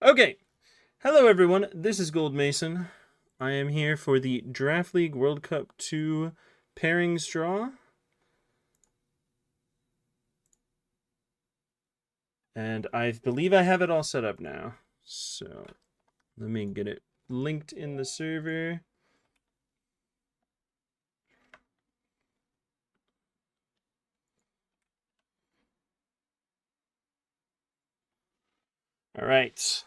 Okay, hello everyone. This is Gold Mason. I am here for the Draft League World Cup 2 pairings draw. And I believe I have it all set up now. So let me get it linked in the server. All right.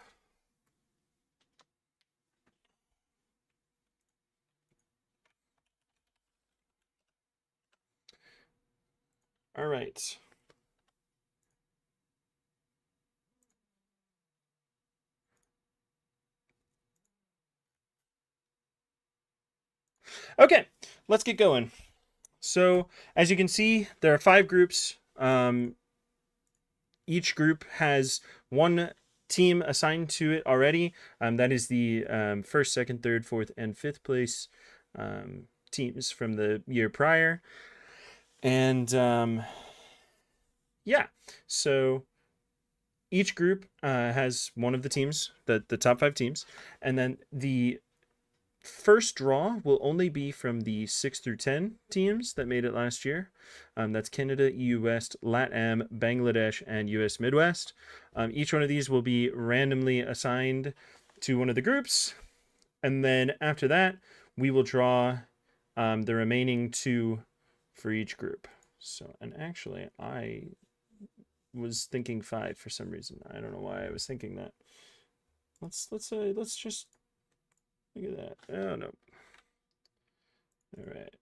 All right. Okay, let's get going. So, as you can see, there are 5 groups. Each group has one team assigned to it already. That is the first, second, third, fourth, and fifth place teams from the year prior. And yeah, so each group has one of the teams, the top 5 teams, and then the first draw will only be from the 6 through 10 teams that made it last year. That's Canada, EU West, LATAM, Bangladesh, and US Midwest. Each one of these will be randomly assigned to one of the groups. And then after that, we will draw the remaining 2 for each group. So, and actually, I was thinking 5 for some reason. I don't know why I was thinking that. Let's just look at that. Oh no. All right.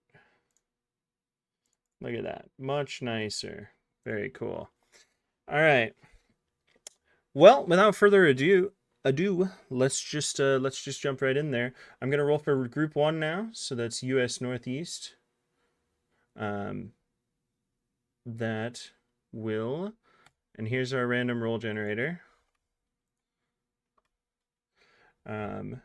Look at that. Much nicer. Very cool. All right. Well, without further ado, let's just jump right in there. I'm gonna roll for Group 1 now, so that's U.S. Northeast. That will, and here's our random roll generator. 1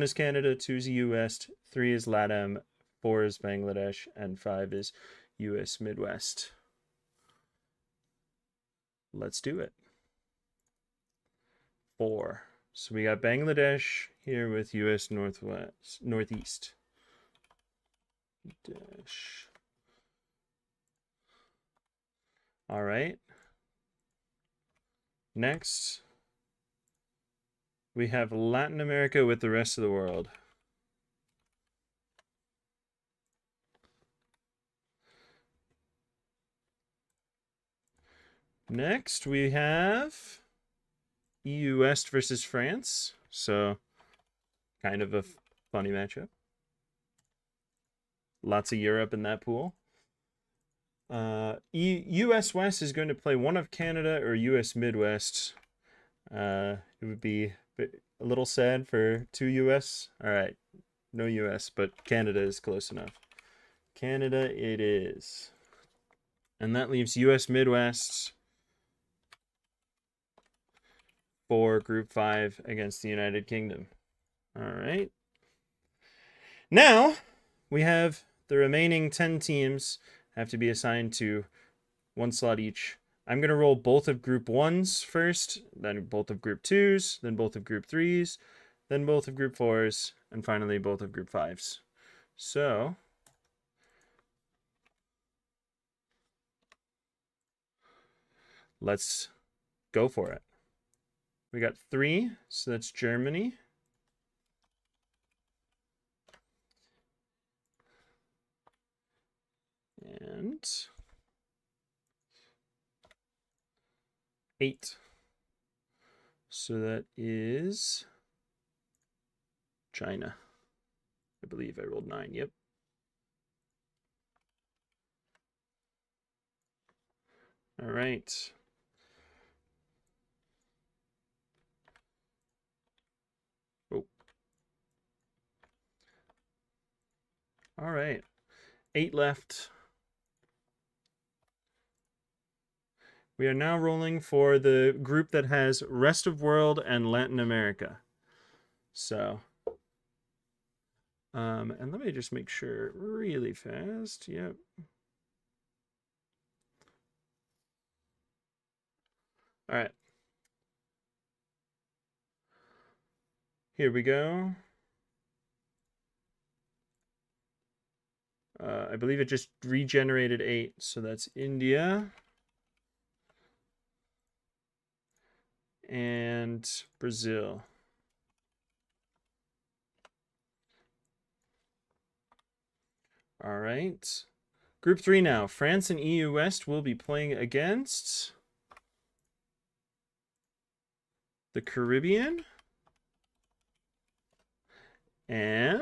is Canada, 2 is U.S., 3 is LATAM, 4 is Bangladesh, and 5 is U.S. Midwest. Let's do it. 4. So we got Bangladesh here with U.S. Northeast. Dash. All right. Next, we have Latin America with the rest of the world. Next, we have EU West versus France. So, kind of a funny matchup. Lots of Europe in that pool. US West is going to play one of Canada or US Midwest. It would be a little sad for 2 US. All right, no US, but Canada is close enough. Canada it is. And that leaves US Midwest for Group 5 against the United Kingdom. All right. Now, we have the remaining 10 teams have to be assigned to 1 slot each. I'm going to roll both of Group 1s first, then both of Group 2s, then both of Group 3s, then both of Group 4s, and finally both of Group 5s. So, let's go for it. We got 3, so that's Germany. And 8. So that is China. I believe I rolled 9. Yep. All right. Oh. All right. 8 left. We are now rolling for the group that has rest of world and Latin America. So, and let me just make sure really fast. Yep. All right. Here we go. I believe it just regenerated 8, so that's India and Brazil. All right. Group 3 now. France and EU West will be playing against the Caribbean and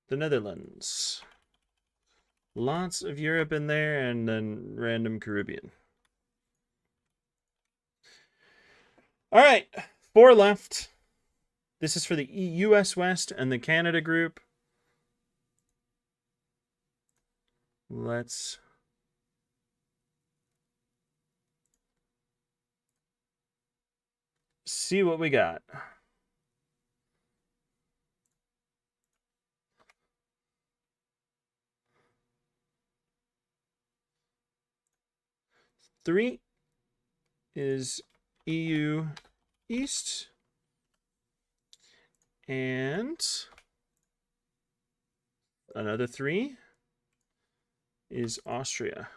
the Netherlands. Lots of Europe in there and then random Caribbean. All right, 4 left. This is for the US West and the Canada group. Let's see what we got. Three is EU East. And another 3 is Austria.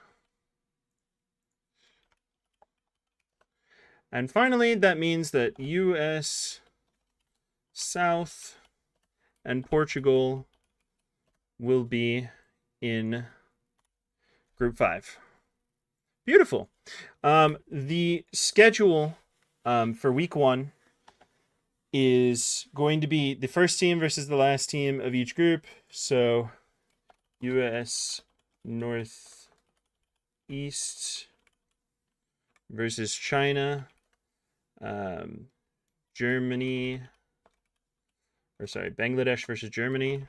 And finally, that means that US South and Portugal will be in Group 5. Beautiful. The schedule for week 1 is going to be the first team versus the last team of each group. So US Northeast versus China, Germany, or sorry, Bangladesh versus Germany.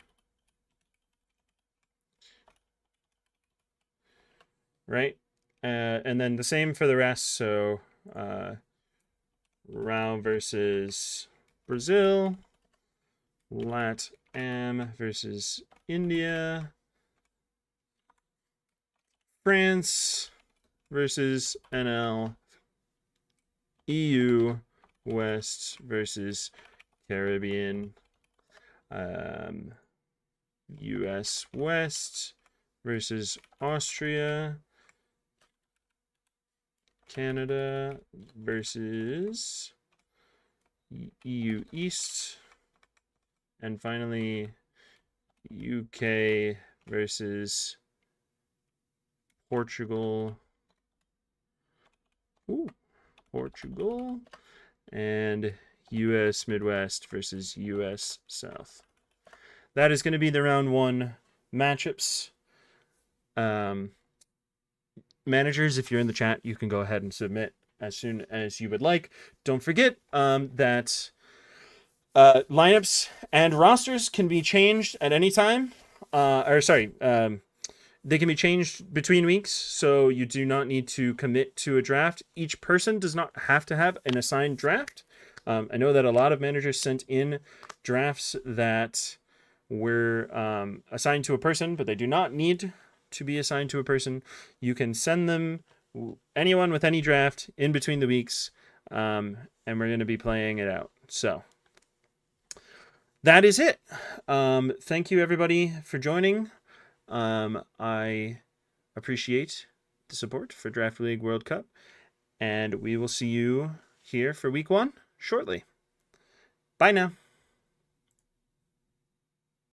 Right? And then the same for the rest. So Rao versus Brazil, LATAM versus India, France versus NL, EU West versus Caribbean, US West versus Austria, Canada versus EU East, and finally UK versus Portugal. Portugal, and US Midwest versus US South. That is going to be the round 1 matchups. Managers, if you're in the chat, you can go ahead and submit as soon as you would like. Don't forget that lineups and rosters can be changed at any time. They can be changed between weeks, so you do not need to commit to a draft. Each person does not have to have an assigned draft. I know that a lot of managers sent in drafts that were assigned to a person, but they do not need to be assigned to a person. You can send them, anyone with any draft, in between the weeks, and we're going to be playing it out. So that is it. Thank you, everybody, for joining. I appreciate the support for Draft League World Cup, and we will see you here for week 1 shortly. Bye now.